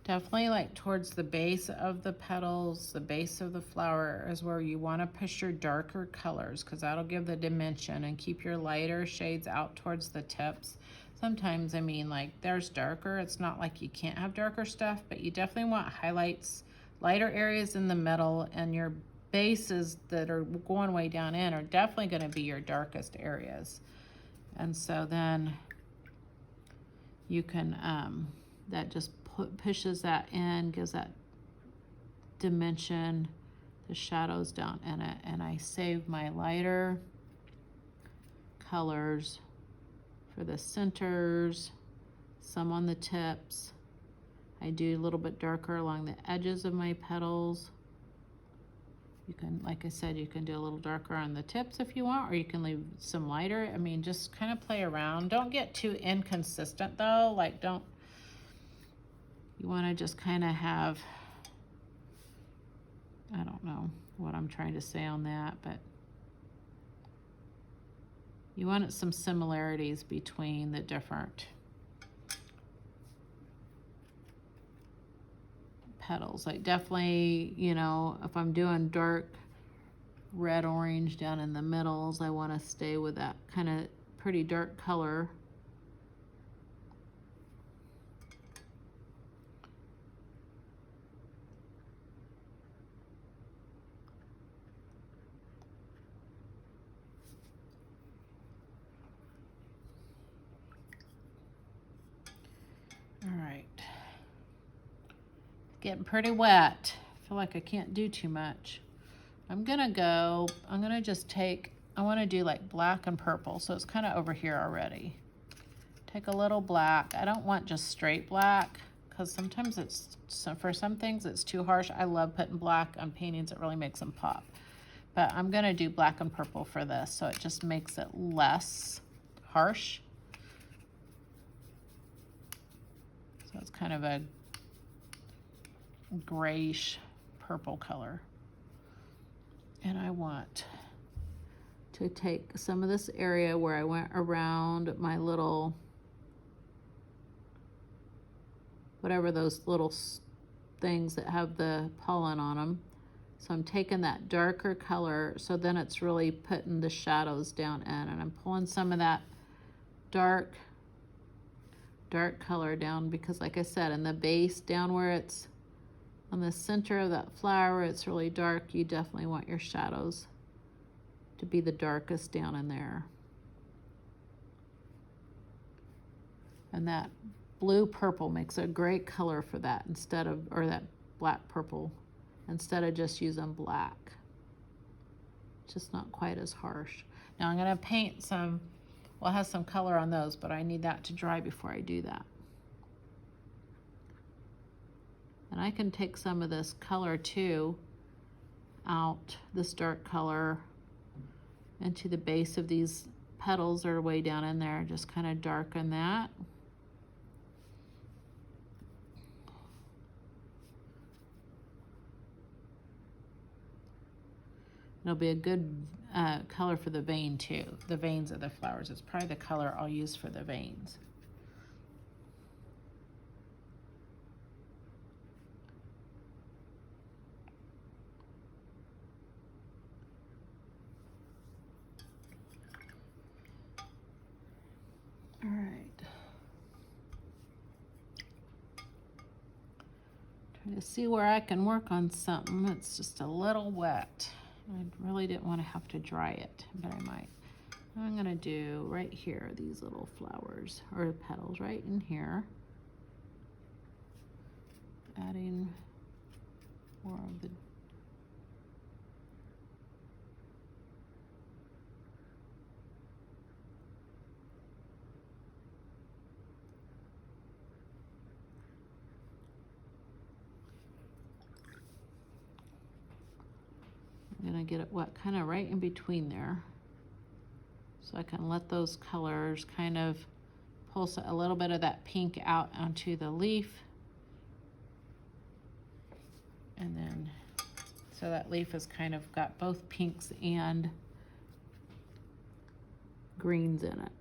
Definitely like towards the base of the petals, the base of the flower is where you want to push your darker colors, because that'll give the dimension, and keep your lighter shades out towards the tips. Sometimes, I mean, like there's darker, it's not like you can't have darker stuff, but you definitely want highlights, lighter areas in the middle, and your bases that are going way down in are definitely going to be your darkest areas. And so then you can, that just pushes that in, gives that dimension, the shadows down in it. And I save my lighter colors for the centers, some on the tips. I do a little bit darker along the edges of my petals. You can, like I said, you can do a little darker on the tips if you want, or you can leave some lighter. I mean, just kind of play around. Don't get too inconsistent though. Like you want to just kind of have, I don't know what I'm trying to say on that, but you want some similarities between the different petals. Like definitely, you know, if I'm doing dark red orange down in the middles, I want to stay with that kind of pretty dark color. All right, getting pretty wet. I feel like I can't do too much. I'm gonna just take, I want to do like black and purple, so it's kind of over here already. Take a little black. I don't want just straight black, because sometimes for some things it's too harsh. I love putting black on paintings, it really makes them pop. But I'm gonna do black and purple for this, so it just makes it less harsh. So it's kind of a grayish purple color. And I want to take some of this area where I went around my little, whatever those little things that have the pollen on them. So I'm taking that darker color, so then it's really putting the shadows down in, and I'm pulling some of that dark color down, because like I said, in the base down where it's on the center of that flower, it's really dark. You definitely want your shadows to be the darkest down in there. And that blue purple makes a great color for that, instead of, or that black purple, instead of just using black. It's just not quite as harsh. Now I'm gonna paint some, well, it has some color on those, but I need that to dry before I do that. And I can take some of this color too out, this dark color, into the base of these petals that are way down in there, just kind of darken that. It'll be a good color for the vein too, the veins of the flowers. It's probably the color I'll use for the veins. All right. Trying to see where I can work on something. It's just a little wet. I really didn't want to have to dry it, but I might. I'm gonna do right here, these little flowers, or petals right in here. Adding more of the I'm gonna get it wet kind of right in between there, so I can let those colors kind of pulse a little bit of that pink out onto the leaf. And then, so that leaf has kind of got both pinks and greens in it.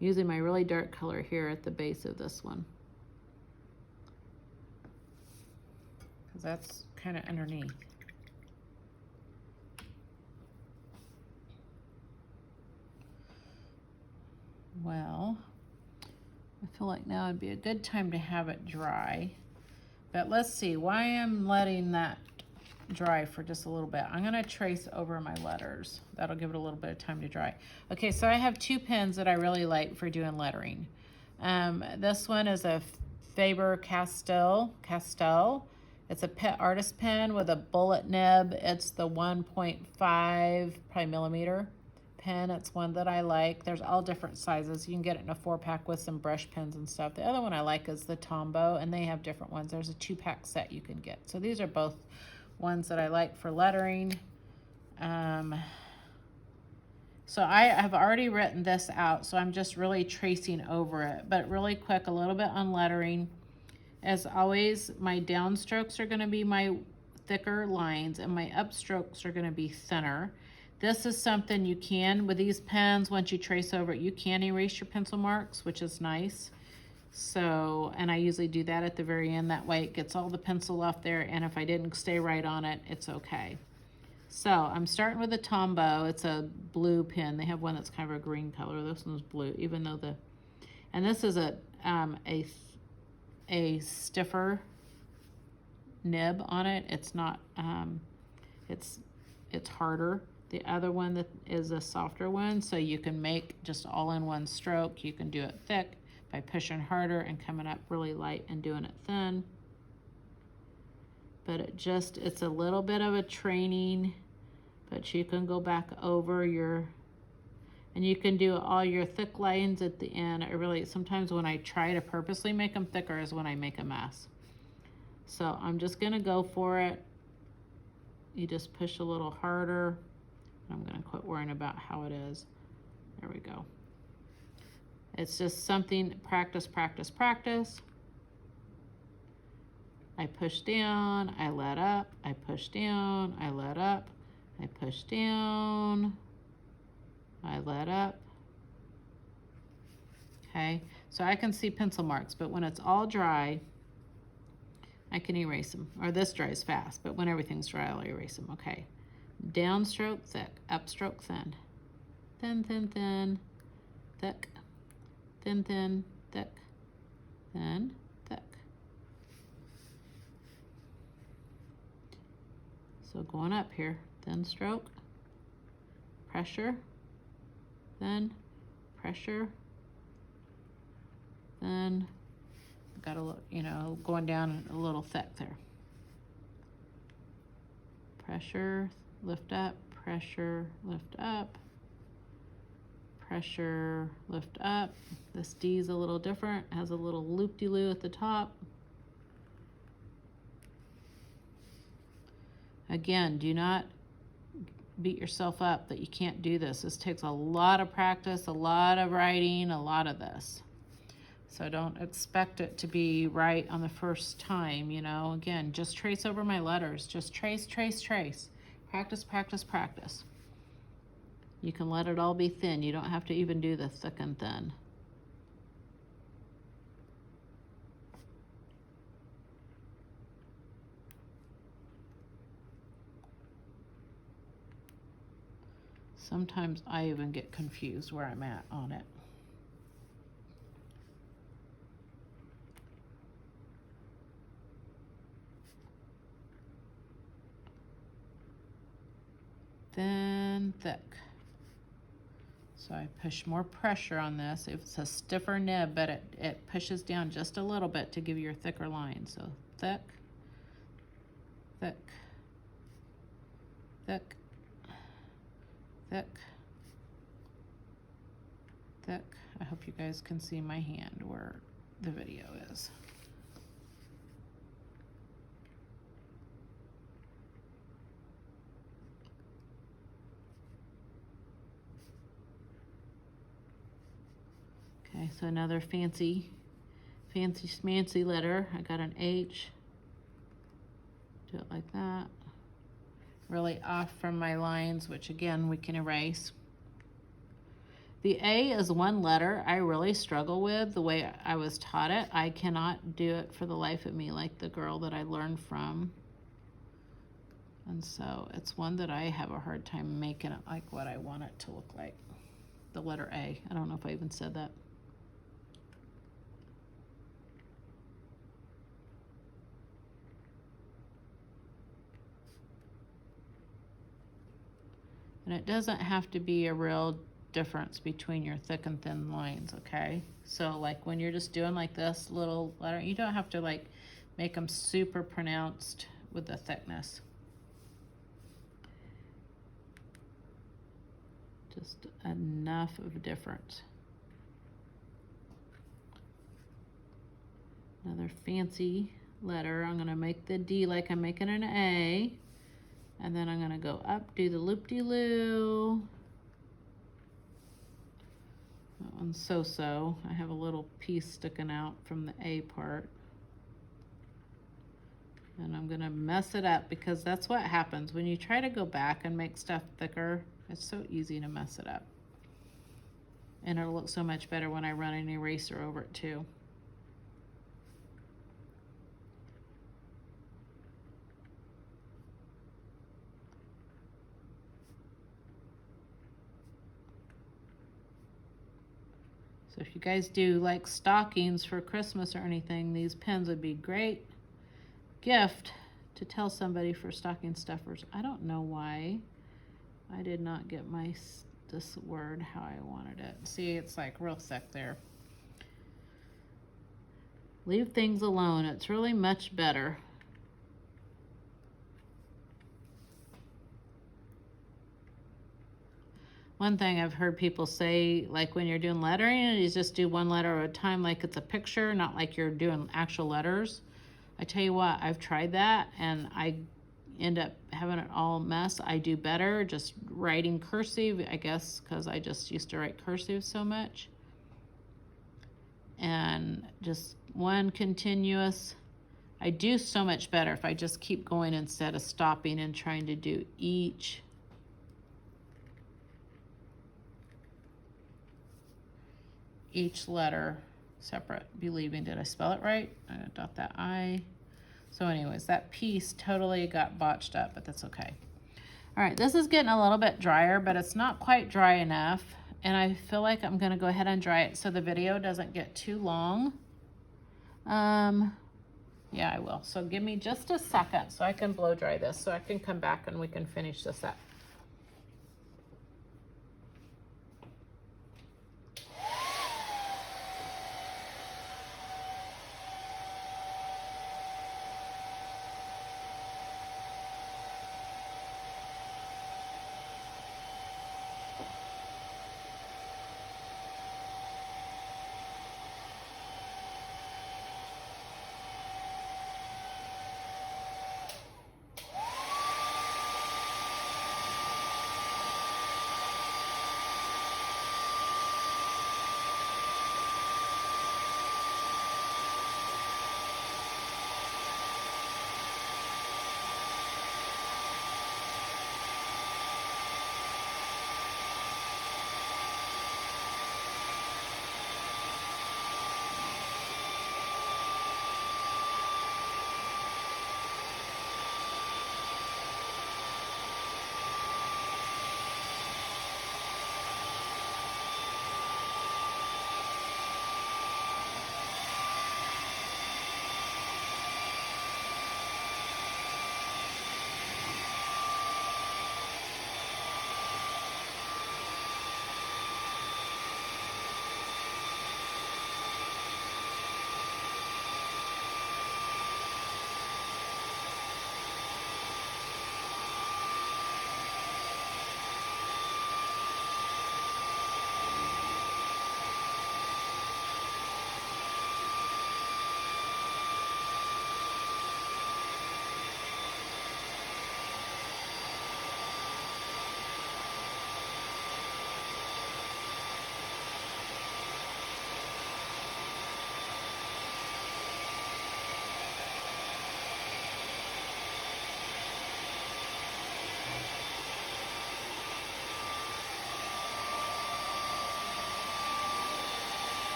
Using my really dark color here at the base of this one, because that's kind of underneath. Well, I feel like now would be a good time to have it dry. But let's see why I'm letting that dry for just a little bit. I'm gonna trace over my letters. That'll give it a little bit of time to dry. Okay, so I have two pens that I really like for doing lettering. This one is a Faber-Castell. It's a pet artist pen with a bullet nib. It's the 1.5 probably millimeter pen. It's one that I like. There's all different sizes. You can get it in a 4-pack with some brush pens and stuff. The other one I like is the Tombow, and they have different ones. There's a 2-pack set you can get. So these are both ones that I like for lettering. So I have already written this out, so I'm just really tracing over it. But really quick, a little bit on lettering. As always, my downstrokes are going to be my thicker lines, and my upstrokes are going to be thinner. This is something you can, with these pens, once you trace over it, you can erase your pencil marks, which is nice. So, and I usually do that at the very end. That way it gets all the pencil off there, and if I didn't stay right on it, it's okay. So I'm starting with a Tombow. It's a blue pen. They have one that's kind of a green color. This one's blue, even though and this is a stiffer nib on it. It's not, it's harder. The other one that is a softer one, so you can make just all in one stroke. You can do it thick by pushing harder and coming up really light and doing it thin. But it's a little bit of a training, but you can go back over and you can do all your thick lines at the end. Sometimes when I try to purposely make them thicker is when I make a mess. So I'm just gonna go for it. You just push a little harder. I'm gonna quit worrying about how it is. There we go. It's just something, practice, practice, practice. I push down, I let up, I push down, I let up, I push down, I let up. Okay, so I can see pencil marks, but when it's all dry, I can erase them. Or this dries fast, but when everything's dry, I'll erase them. Okay. Downstroke, thick. Upstroke, thin. Thin, thin, thin. Thick. Thin, thin, thick. Thin, thick. So going up here. Thin stroke. Pressure. Thin. Pressure. Then got a little, you know, going down a little thick there. Pressure, lift up, pressure, lift up, pressure, lift up. This D is a little different, has a little loop-de-loo at the top. Again, do not beat yourself up that you can't do this. This takes a lot of practice, a lot of writing, a lot of this. So don't expect it to be right on the first time, you know. Again, just trace over my letters. Just trace, trace, trace. Practice, practice, practice. You can let it all be thin. You don't have to even do the thick and thin. Sometimes I even get confused where I'm at on it. Thin, thick. So I push more pressure on this. It's a stiffer nib, but it pushes down just a little bit to give you a thicker line. So thick, thick, thick, thick, thick. I hope you guys can see my hand where the video is. Okay, so another fancy schmancy letter. I got an H. Do it like that. Really off from my lines, which again, we can erase. The A is one letter I really struggle with the way I was taught it. I cannot do it for the life of me like the girl that I learned from. And so it's one that I have a hard time making it like what I want it to look like. The letter A. I don't know if I even said that. And it doesn't have to be a real difference between your thick and thin lines, okay? So like when you're just doing like this little letter, you don't have to like make them super pronounced with the thickness. Just enough of a difference. Another fancy letter. I'm gonna make the D like I'm making an A. And then I'm gonna go up, do the loop-de-loo. That one's so-so. I have a little piece sticking out from the A part. And I'm gonna mess it up because that's what happens. When you try to go back and make stuff thicker, it's so easy to mess it up. And it'll look so much better when I run an eraser over it too. So if you guys do like stockings for Christmas or anything, these pens would be great gift to tell somebody for stocking stuffers. I don't know why I did not get this word how I wanted it. See, it's like real thick there. Leave things alone. It's really much better. One thing I've heard people say, like when you're doing lettering, is just do one letter at a time like it's a picture, not like you're doing actual letters. I tell you what, I've tried that and I end up having it all mess. I do better just writing cursive, I guess, because I just used to write cursive so much. And just one continuous. I do so much better if I just keep going instead of stopping and trying to do each letter separate. Believing, did I spell it right? I'm gonna dot that I. So anyways, that piece totally got botched up, but that's okay. All right, this is getting a little bit drier, but it's not quite dry enough. And I feel like I'm gonna go ahead and dry it so the video doesn't get too long. Yeah, I will. So give me just a second so I can blow dry this so I can come back and we can finish this up.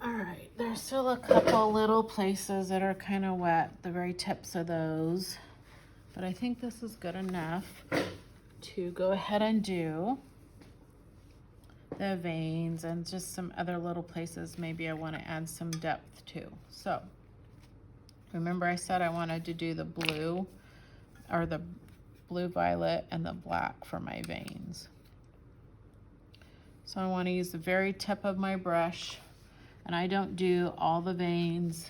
All right, there's still a couple little places that are kind of wet, the very tips of those, but I think this is good enough to go ahead and do the veins and just some other little places maybe I want to add some depth to. So remember I said I wanted to do the blue or the blue violet and the black for my veins. So I want to use the very tip of my brush, and I don't do all the veins.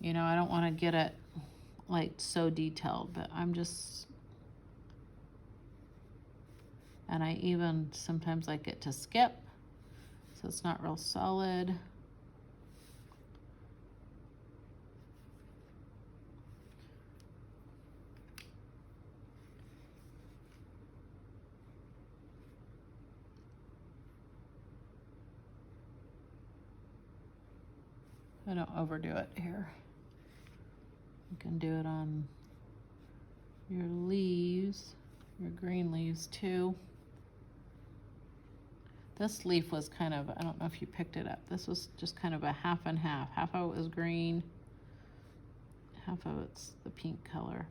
You know, I don't want to get it like so detailed, but I'm just, and I even sometimes like it to skip, so it's not real solid. I don't overdo it here. You can do it on your leaves, your green leaves too. This leaf was kind of, I don't know if you picked it up. This was just kind of a half and half. Half of it was green, half of it's the pink color.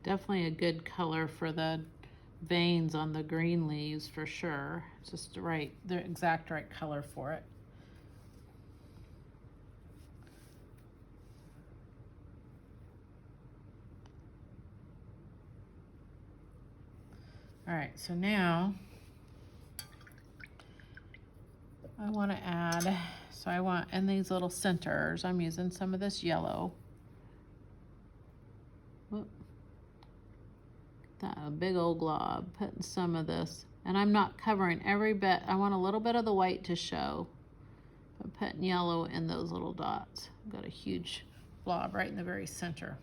Definitely a good color for the veins on the green leaves for sure. It's just the exact right color for it. All right, so now I want to add, so I want in these little centers, I'm using some of this yellow. Whoop. That a big old glob, putting some of this, and I'm not covering every bit. I want a little bit of the white to show. I'm putting yellow in those little dots. I've got a huge blob right in the very center.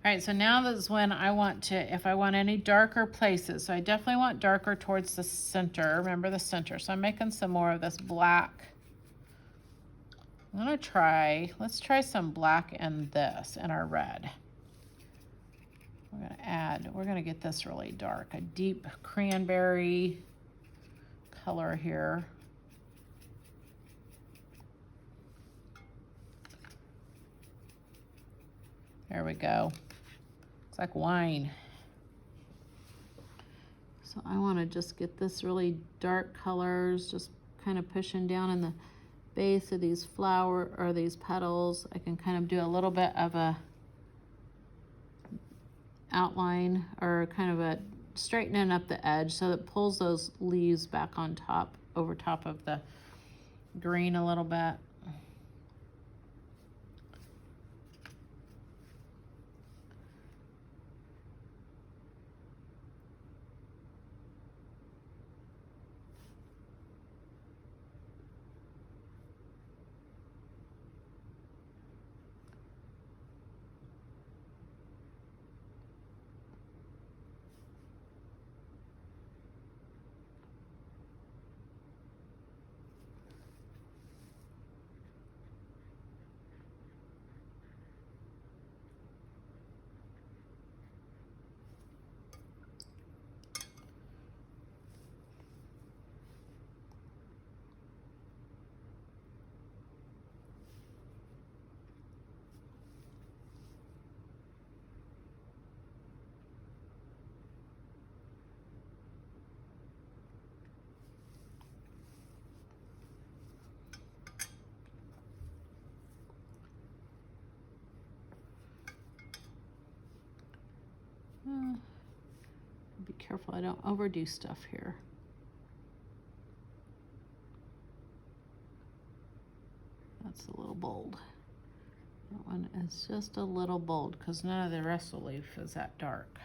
All right, so now this is when I want to, if I want any darker places, so I definitely want darker towards the center. Remember the center. So I'm making some more of this black. I'm gonna try, let's try some black in this, in our red. We're gonna get this really dark, a deep cranberry color here. There we go. It's like wine. So I want to just get this really dark colors, just kind of pushing down in the base of these flower or these petals. I can kind of do a little bit of a outline or kind of a straightening up the edge so that it pulls those leaves back on top, over top of the green a little bit. Be careful I don't overdo stuff here. That's a little bold. That one is just a little bold because none of the rest of the leaf is that dark.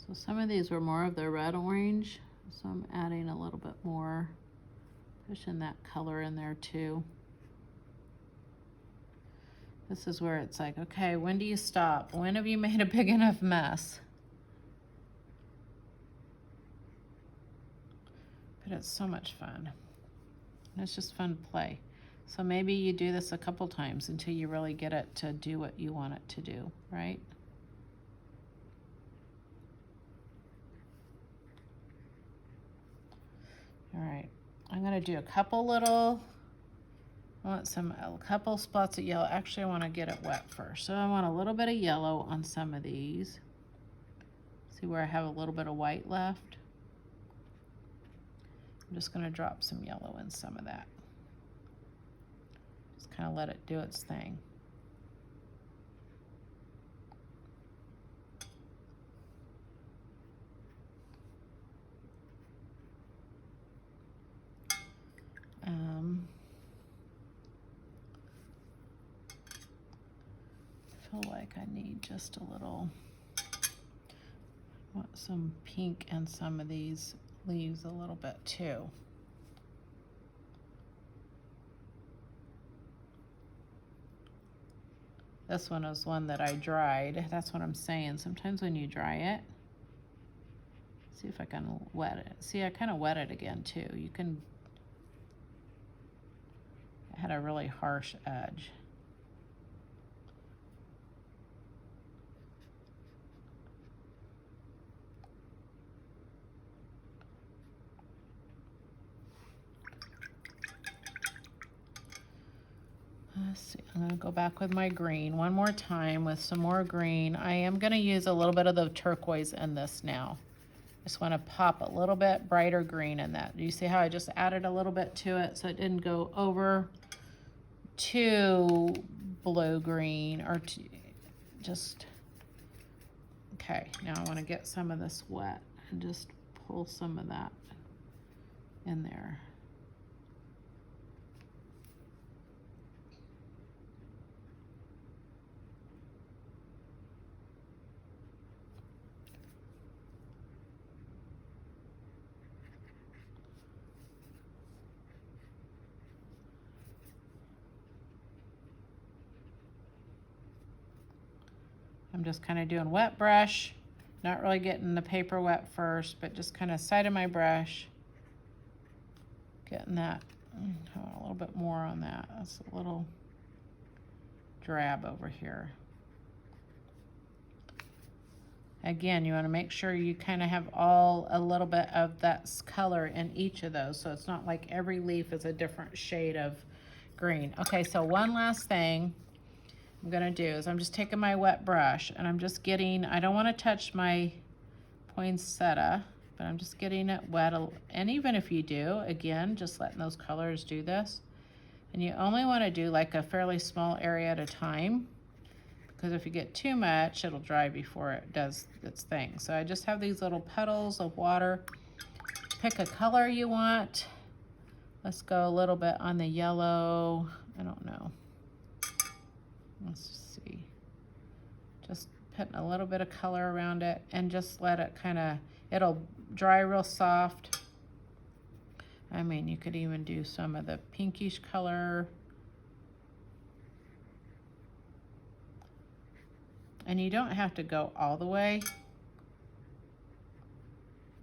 So some of these were more of the red orange, so I'm adding a little bit more, pushing that color in there too. This is where it's like, okay, when do you stop? When have you made a big enough mess? But it's so much fun. And it's just fun to play. So maybe you do this a couple times until you really get it to do what you want it to do, right? All right, I'm gonna do a couple little, I want a couple spots of yellow. Actually, I wanna get it wet first. So I want a little bit of yellow on some of these. See where I have a little bit of white left? I'm just gonna drop some yellow in some of that. Just kind of let it do its thing. feel like I need just a little, I want some pink in some of these leaves a little bit too. This one is one that I dried. That's what I'm saying. Sometimes when you dry it, see if I can wet it. See, I kind of wet it again too. You can, it had a really harsh edge. Let's see, I'm gonna go back with my green one more time with some more green. I am gonna use a little bit of the turquoise in this now. Just wanna pop a little bit brighter green in that. Do you see how I just added a little bit to it so it didn't go over too blue-green or just, okay, now I wanna get some of this wet and just pull some of that in there. I'm just kind of doing wet brush, not really getting the paper wet first, but just kind of side of my brush, getting that, a little bit more on that. That's a little drab over here. Again, you want to make sure you kind of have a little bit of that color in each of those, so it's not like every leaf is a different shade of green. Okay, so one last thing I'm gonna do is I'm just taking my wet brush and I'm just getting, I don't want to touch my poinsettia, but I'm just getting it wet. And even if you do, again, just letting those colors do this. And you only want to do like a fairly small area at a time, because if you get too much, it'll dry before it does its thing. So I just have these little puddles of water. Pick a color you want. Let's go a little bit on the yellow. I don't know. Let's see. Just putting a little bit of color around it and just let it kind of, it'll dry real soft. I mean, you could even do some of the pinkish color. And you don't have to go all the way.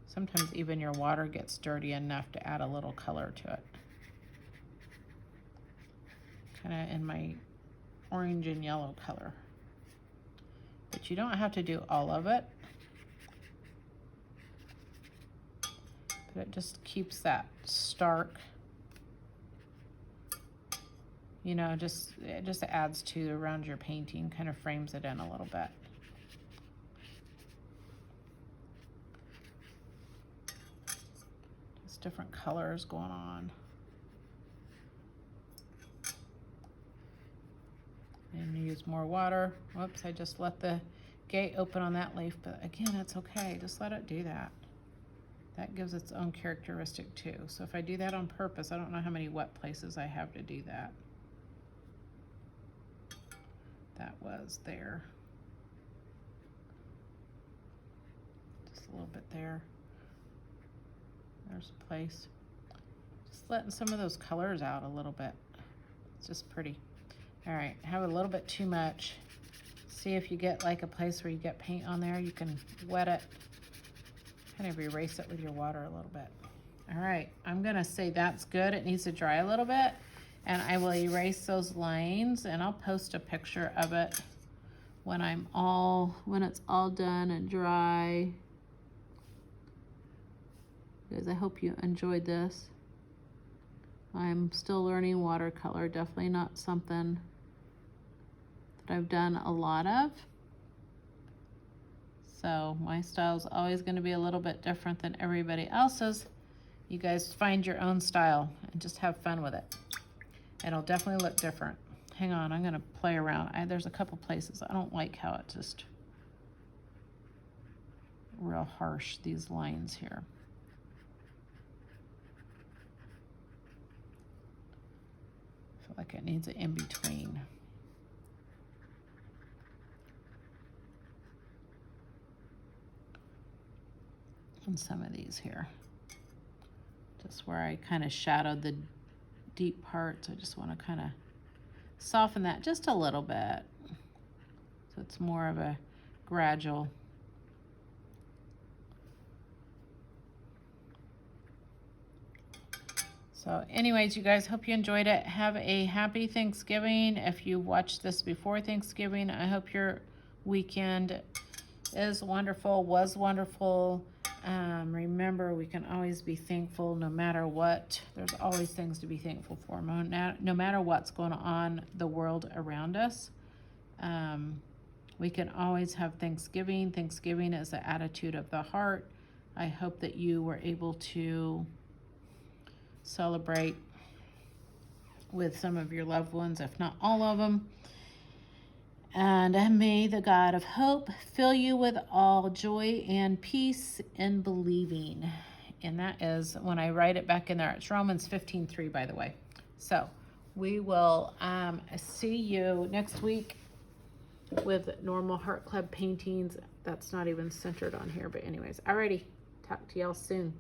Sometimes even your water gets dirty enough to add a little color to it. Kind of in my orange and yellow color. But you don't have to do all of it. But it just keeps that stark, you know, it just adds to around your painting, kind of frames it in a little bit. Just different colors going on. And use more water. Whoops, I just let the gate open on that leaf, but again, it's okay. Just let it do that. That gives its own characteristic too. So if I do that on purpose, I don't know how many wet places I have to do that. That was there. Just a little bit there. There's a place. Just letting some of those colors out a little bit. It's just pretty. All right, have a little bit too much. See if you get like a place where you get paint on there, you can wet it. Kind of erase it with your water a little bit. All right, I'm gonna say that's good. It needs to dry a little bit, and I will erase those lines, and I'll post a picture of it when it's all done and dry. Guys, I hope you enjoyed this. I'm still learning watercolor, definitely not something that I've done a lot of. So my style is always going to be a little bit different than everybody else's. You guys find your own style and just have fun with it. It'll definitely look different. Hang on, I'm going to play around. There's a couple places I don't like how it just real harsh, these lines here. I feel like it needs an in-between. on some of these here. Just where I kind of shadowed the deep parts. I just want to kind of soften that just a little bit. So it's more of a gradual. So anyways, you guys, hope you enjoyed it. Have a happy Thanksgiving. If you watched this before Thanksgiving, I hope your weekend is wonderful, was wonderful. Remember, we can always be thankful no matter what. There's always things to be thankful for, no matter what's going on the world around us. We can always have Thanksgiving. Thanksgiving is the attitude of the heart. I hope that you were able to celebrate with some of your loved ones, if not all of them. And may the God of hope fill you with all joy and peace in believing. And that is, when I write it back in there, it's Romans 15:3, by the way. So we will see you next week with normal Heart Club paintings. That's not even centered on here, but anyways, alrighty, talk to y'all soon.